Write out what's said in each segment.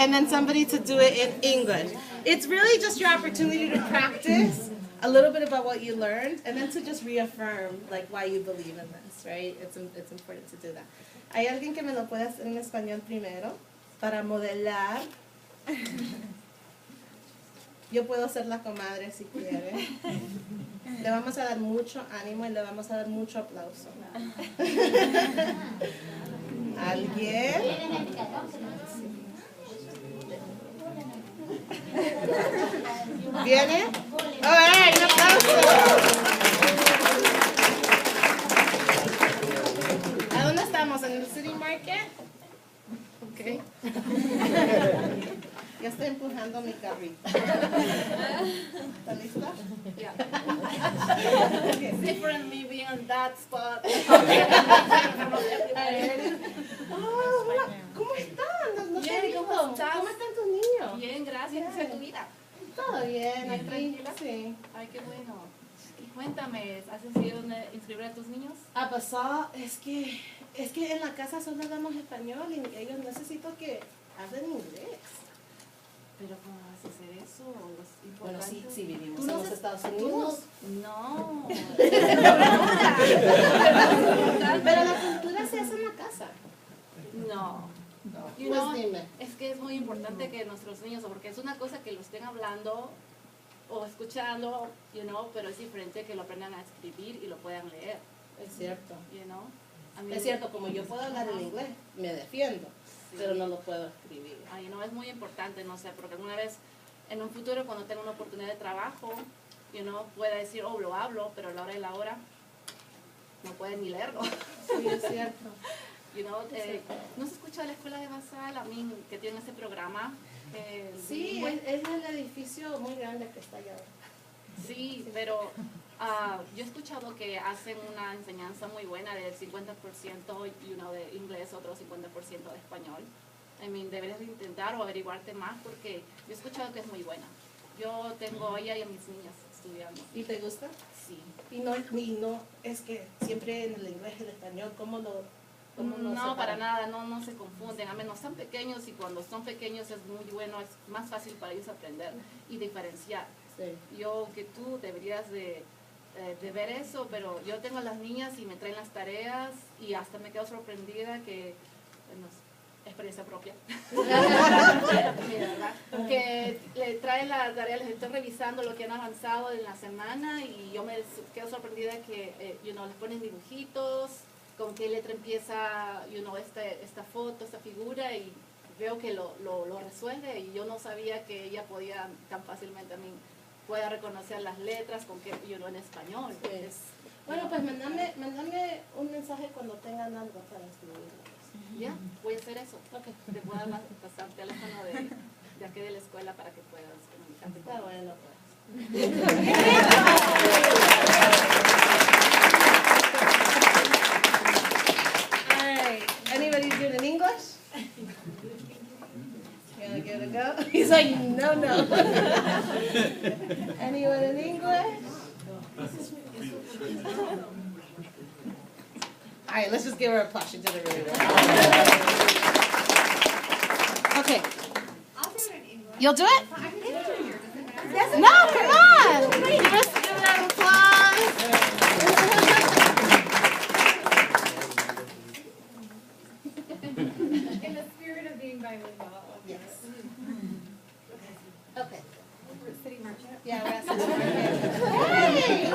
and then somebody to do it in English. It's really just your opportunity to practice a little bit about what you learned, and then to just reaffirm like why you believe in this, right? It's important to do that. ¿Hay alguien que me lo pueda hacer en español primero para modelar? Yo puedo ser la comadre si quiere. Le vamos a dar mucho ánimo y le vamos a dar mucho aplauso. ¿Alguien? ¿Viene? All right, un aplauso. ¿A dónde estamos? ¿En el City Market? Okay. Ya estoy empujando mi carrito. ¿Está lista? Yeah. Differently being on that spot. Oh, hola. ¿Cómo están? No Bien, te digo. ¿cómo estás? ¿Cómo están tus niños? Bien, gracias. ¿Qué es tu vida? Todo bien, ¿Bien, aquí. tranquila? Sí. Ay, qué bueno. Y cuéntame, ¿has decidido inscribir a tus niños? Pasó, es que en la casa solo hablamos español y ellos necesito que hablen inglés. Pero ¿cómo vas a hacer eso? Los Bueno, sí, importantes- sí vivimos ¿Tú en no los se- Estados tú Unidos. No. Pero la cultura se hace en la casa. No. You Pues know, dime. es que es muy importante que nuestros niños, porque es una cosa que lo estén hablando o escuchando, you know, pero es diferente que lo aprendan a escribir y lo puedan leer, Es cierto. you know. I mean, Es cierto, como yo puedo hablar en inglés, me defiendo, Sí. pero no lo puedo escribir. You know, es muy importante, no sé, porque alguna vez en un futuro cuando tenga una oportunidad de trabajo, you know, pueda decir, oh, lo hablo, pero a la hora de la hora no puede ni leerlo. Sí, es cierto. You know, ¿no se escucha de la escuela de Basal, a mí, que tiene ese programa? Sí, bilingüe? es el edificio muy grande que está allá. Sí, pero yo he escuchado que hacen una enseñanza muy buena del 50% you know, de inglés, otro 50% de español. I mean, deberías intentar o averiguarte más porque yo he escuchado que es muy buena. Yo tengo a ella y a mis niñas estudiando. ¿Y te gusta? Sí. Y no, es que siempre en el inglés y el español, ¿cómo lo No, separan? para nada, no se confunden, a menos están pequeños y cuando son pequeños es muy bueno, es más fácil para ellos aprender y diferenciar. Sí. Yo que tú deberías de ver eso, pero yo tengo a las niñas y me traen las tareas y hasta me quedo sorprendida que, bueno, experiencia propia, ¿verdad? Que le traen la tarea, les estoy revisando lo que han avanzado en la semana y yo me quedo sorprendida que you know, les ponen dibujitos, con qué letra empieza you know, esta foto, esta figura y veo que lo resuelve y yo no sabía que ella podía tan fácilmente a mí pueda reconocer las letras con que you know, en español. Sí. Bueno, pues mándame un mensaje cuando tengan algo para escribir. Ya, voy a hacer eso. Okay. Te puedo pasar el teléfono de aquí de la escuela para que puedas comunicarte. Está bueno, pues. All right. Anybody doing in English? You wanna give it a go? He's like, no. Anyone in English? All right, let's just give her a applause. She did it really well. Okay. I'll do it in English. You'll do it? I can do it in here. Does it matter? No, come on. Give us an applause. In the spirit of being bilingual. Yes. Okay. We're at City Market. Yeah, we're at City Market. Hey! I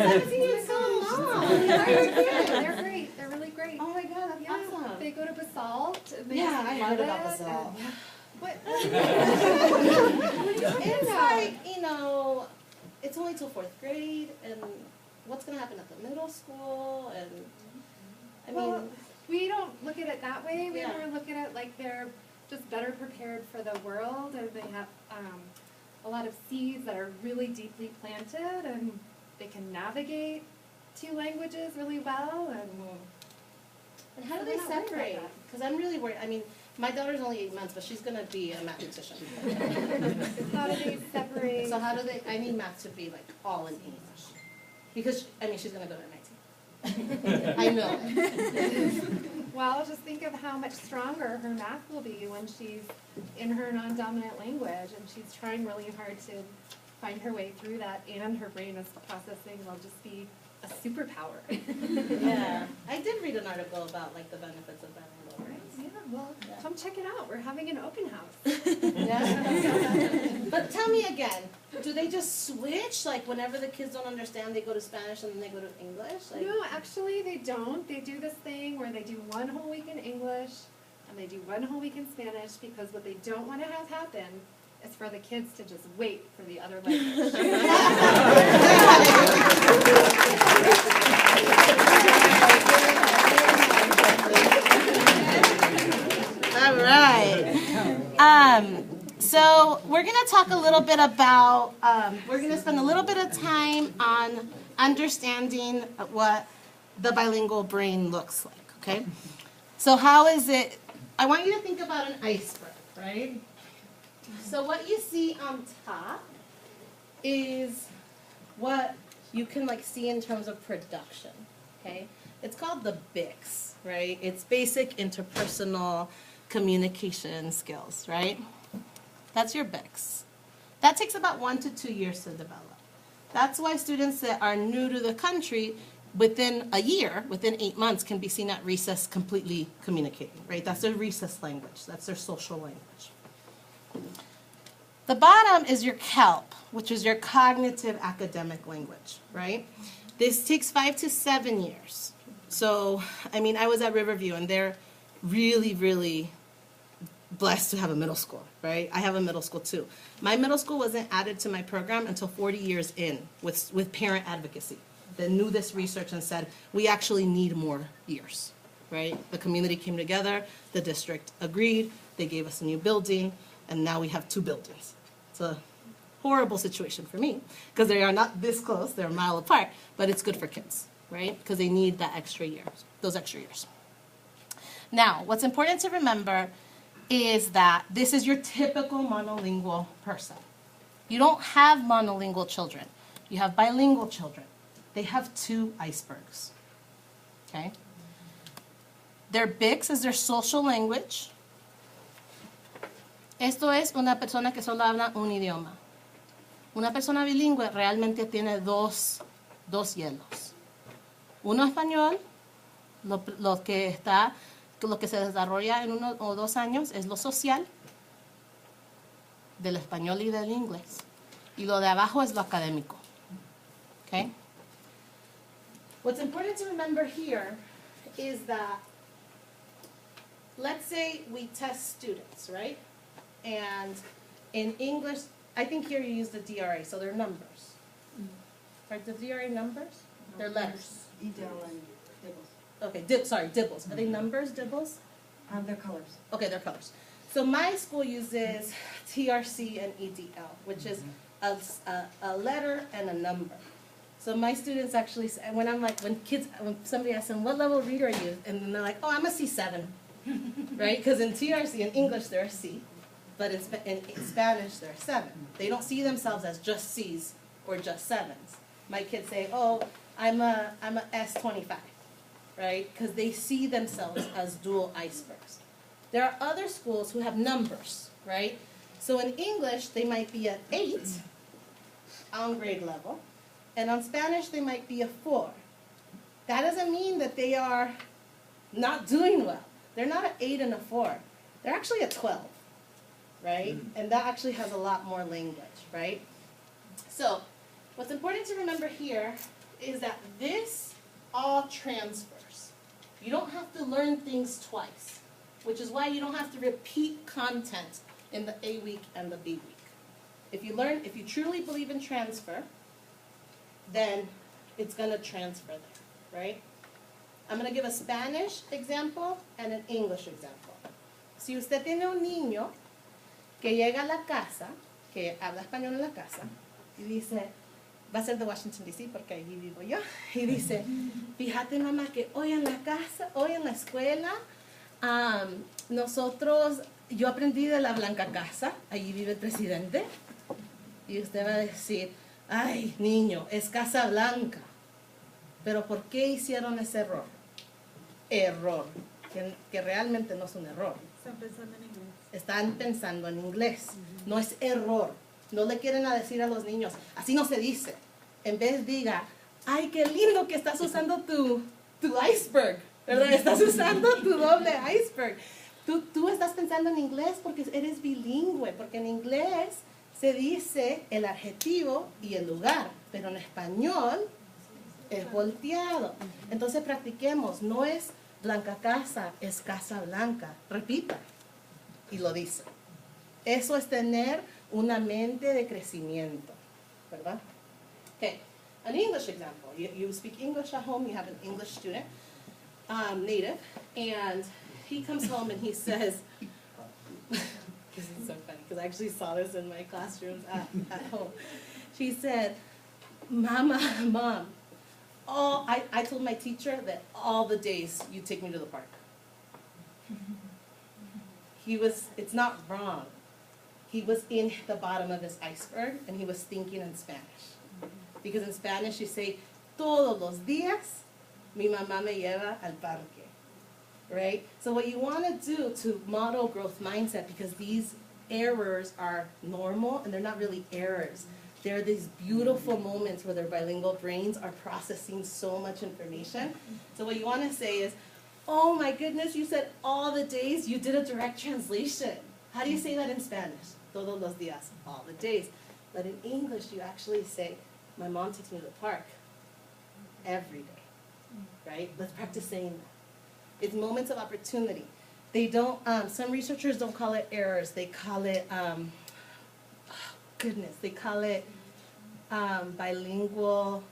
haven't seen you in so long. How are you doing? They're great. They're really great. Oh my God, that's Yeah, awesome. they go to Basalt. And they Yeah, I love heard about it, Basalt. and- What? It's like, you know, it's only till 4th grade, and what's going to happen at the middle school, and I mean, Well, we don't look at it that way. We Yeah. more look at it like they're just better prepared for the world, and they have a lot of seeds that are really deeply planted, and they can navigate 2 languages really well. and how do So they we're not worried about separate? that. Because I'm really worried. I mean, my daughter's only 8 months, but she's going to be a mathematician. How do they separate? So how do they, I need math to be like all in English. Because, I mean, she's going to go to MIT. I know it. Well, just think of how much stronger her math will be when she's in her non-dominant language and she's trying really hard to find her way through that, and her brain is processing will just be a superpower. Yeah, I did read an article about like the benefits of bilingual brains. Yeah, well, Yeah. come check it out. We're having an open house. Yeah. But tell me again, do they just switch? Like whenever the kids don't understand, they go to Spanish and then they go to English? Like, No, actually they don't. They do this thing where they do one whole week in English and they do one whole week in Spanish, because what they don't want to have happen is for the kids to just wait for the other language. all right. So we're going to talk a little bit about, we're going to spend a little bit of time on understanding what the bilingual brain looks like, okay? So how is it, I want you to think about an iceberg, right? So what you see on top is what you can like see in terms of production, okay? It's called the BES, right? It's basic interpersonal communication skills, right? That's your BES. That takes about 1 to 2 years to develop. That's why students that are new to the country, within a year, within 8 months, can be seen at recess completely communicating, right? That's their recess language. That's their social language. The bottom is your CALP, which is your cognitive academic language, right? This takes 5 to 7 years. So, I mean, I was at Riverview, and they're really, really blessed to have a middle school, right? I have a middle school too. My middle school wasn't added to my program until 40 years in with parent advocacy. They knew this research and said, we actually need more years, right? The community came together, the district agreed, they gave us a new building, and now we have 2 buildings. It's a horrible situation for me, because they are not this close, they're a mile apart, but it's good for kids, right? Because they need that extra year, those extra years. Now, what's important to remember is that this is your typical monolingual person. You don't have monolingual children. You have bilingual children. They have 2 icebergs, okay? Their BES is their social language. Esto es una persona que solo habla un idioma. Una persona bilingüe realmente tiene dos hielos. Uno español, lo que se desarrolla en 1 o 2 años es lo social, del español y del inglés. Y lo de abajo es lo académico. Okay? What's important to remember here is that, let's say we test students, right? And in English, I think here you use the DRA, so they're numbers. Are the DRA numbers? They're letters. DL and dibbles. Okay, dibbles. Are they numbers, dibbles? They're colors. Okay, they're colors. So my school uses TRC and EDL, which is a letter and a number. So my students actually, when somebody asks them, what level reader are you? And then they're like, oh, I'm a C7, right? Because in TRC, in English, they're a C, but in Spanish, they're a 7. They don't see themselves as just Cs or just 7s. My kids say, oh, I'm a S25, right? Because they see themselves as dual icebergs. There are other schools who have numbers, right? So in English, they might be at 8 on grade level, and on Spanish, they might be a 4. That doesn't mean that they are not doing well. They're not an 8 and a 4. They're actually a 12, right? And that actually has a lot more language, right? So what's important to remember here is that this all transfers. You don't have to learn things twice, which is why you don't have to repeat content in the A week and the B week. If you truly believe in transfer, then it's going to transfer there, right? I'm going to give a Spanish example and an English example. Si usted tiene un niño que llega a la casa, que habla español en la casa, y dice, va a ser de Washington, D.C., porque allí vivo yo, y dice, fíjate mamá que hoy en la casa, hoy en la escuela, yo aprendí de la Blanca Casa, allí vive el presidente, y usted va a decir, ay, niño, es Casa Blanca. Pero ¿por qué hicieron ese error? Error. que realmente no es un error. Están pensando en inglés. Están pensando en inglés. No es error. No le quieren a decir a los niños, así no se dice. En vez diga, ay, qué lindo que estás usando tu iceberg, ¿verdad? Estás usando tu doble iceberg. Tú estás pensando en inglés porque eres bilingüe, porque en inglés se dice el adjetivo y el lugar, pero en español es volteado. Entonces practiquemos, no es blanca casa, es casa blanca. Repita y lo dice. Eso es tener una mente de crecimiento, ¿verdad? Okay, an English example. You speak English at home, you have an English student, native, and he comes home and he says, this is so funny, because I actually saw this in my classrooms at home. She said, Mom, I told my teacher that all the days you take me to the park. It's not wrong. He was in the bottom of his iceberg and he was thinking in Spanish. Because in Spanish you say, todos los días mi mamá me lleva al parque. Right? So what you want to do to model growth mindset, because these errors are normal and they're not really errors. They're these beautiful moments where their bilingual brains are processing so much information. So what you want to say is, oh my goodness, you said all the days, you did a direct translation. How do you say that in Spanish? Todos los días, all the days. But in English, you actually say, my mom takes me to the park every day, right? Let's practice saying that. It's moments of opportunity. They don't, some researchers don't call it errors. They call it, they call it bilingual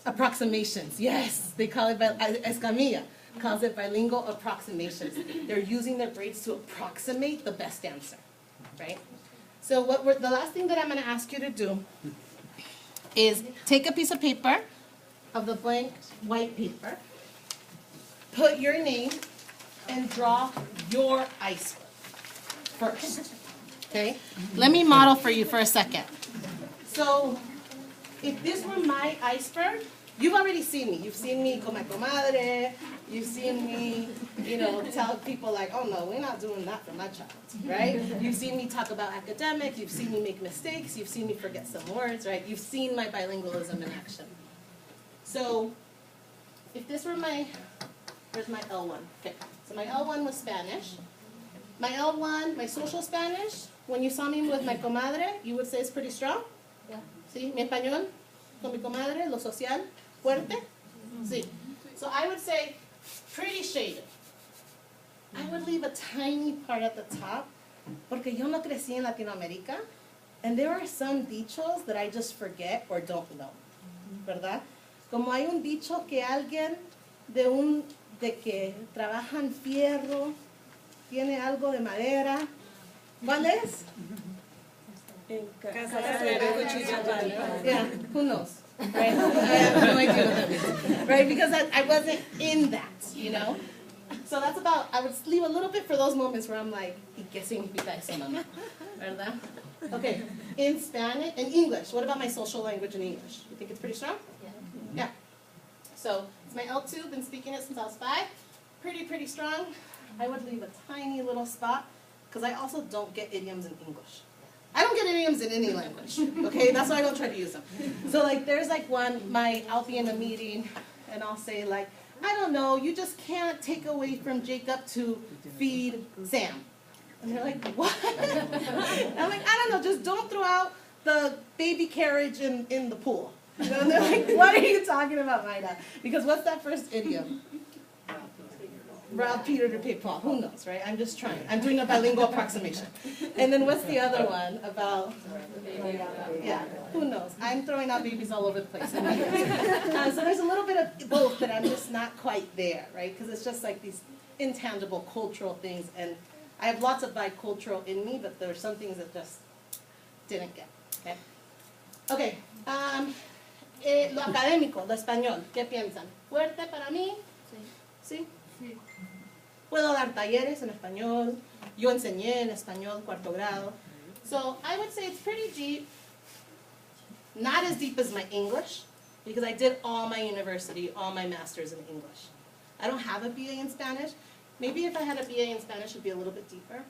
approximations. Yes, they call it, Escamilla calls it bilingual approximations. They're using their brains to approximate the best answer, right? So the last thing that I'm going to ask you to do is take a piece of paper, of the blank white paper, put your name, and draw your iceberg first, okay? Let me model for you for a second. So if this were my iceberg, you've already seen me. You've seen me con my comadre. You've seen me, tell people like, oh no, we're not doing that for my child, right? You've seen me talk about academics. You've seen me make mistakes. You've seen me forget some words, right? You've seen my bilingualism in action. So if this were where's my L1? Okay, so my L1 was Spanish. My L1, my social Spanish, when you saw me with my comadre, you would say it's pretty strong? Yeah. ¿Sí? Mi español, con mi comadre, lo social, fuerte? Sí. So I would say pretty shaded. I would leave a tiny part at the top, porque yo no crecí en Latinoamérica, and there are some dichos that I just forget or don't know, ¿verdad? Como hay un dicho que alguien de que trabaja en fierro, tiene algo de madera. ¿Cuál es? Yeah, who knows? Right? I have no idea what that means. Right? Because I wasn't in that, So that's about, I would leave a little bit for those moments where I'm like, ¿y qué significa eso, mamá? ¿Verdad? Okay, in Spanish, in English, what about my social language in English? You think it's pretty strong? Yeah. So it's my L2, been speaking it since I was 5. Pretty strong. I would leave a tiny little spot, because I also don't get idioms in English. I don't get idioms in any language, okay? That's why I don't try to use them. So there's I'll be in a meeting, and I'll say I don't know, you just can't take away from Jacob to feed Sam. And they're like, what? And I'm like, I don't know, just don't throw out the baby carriage in the pool. And they're like, what are you talking about, Maida? Because what's that first idiom? Rob Peter to pay Paul. Who knows, right? I'm just trying. I'm doing a bilingual approximation. And then what's the other one about? Yeah, who knows? I'm throwing out babies all over the place. So there's a little bit of both that I'm just not quite there, right? Because it's just these intangible cultural things. And I have lots of bicultural in me, but there are some things that just didn't get, okay? Okay, lo académico, lo español, ¿qué piensan? ¿Fuerte para mí? ¿Sí? Sí. Puedo dar talleres en español. Yo enseñé en español cuarto grado. So I would say it's pretty deep. Not as deep as my English, because I did all my university, all my masters in English. I don't have a BA in Spanish. Maybe if I had a BA in Spanish, it'd be a little bit deeper.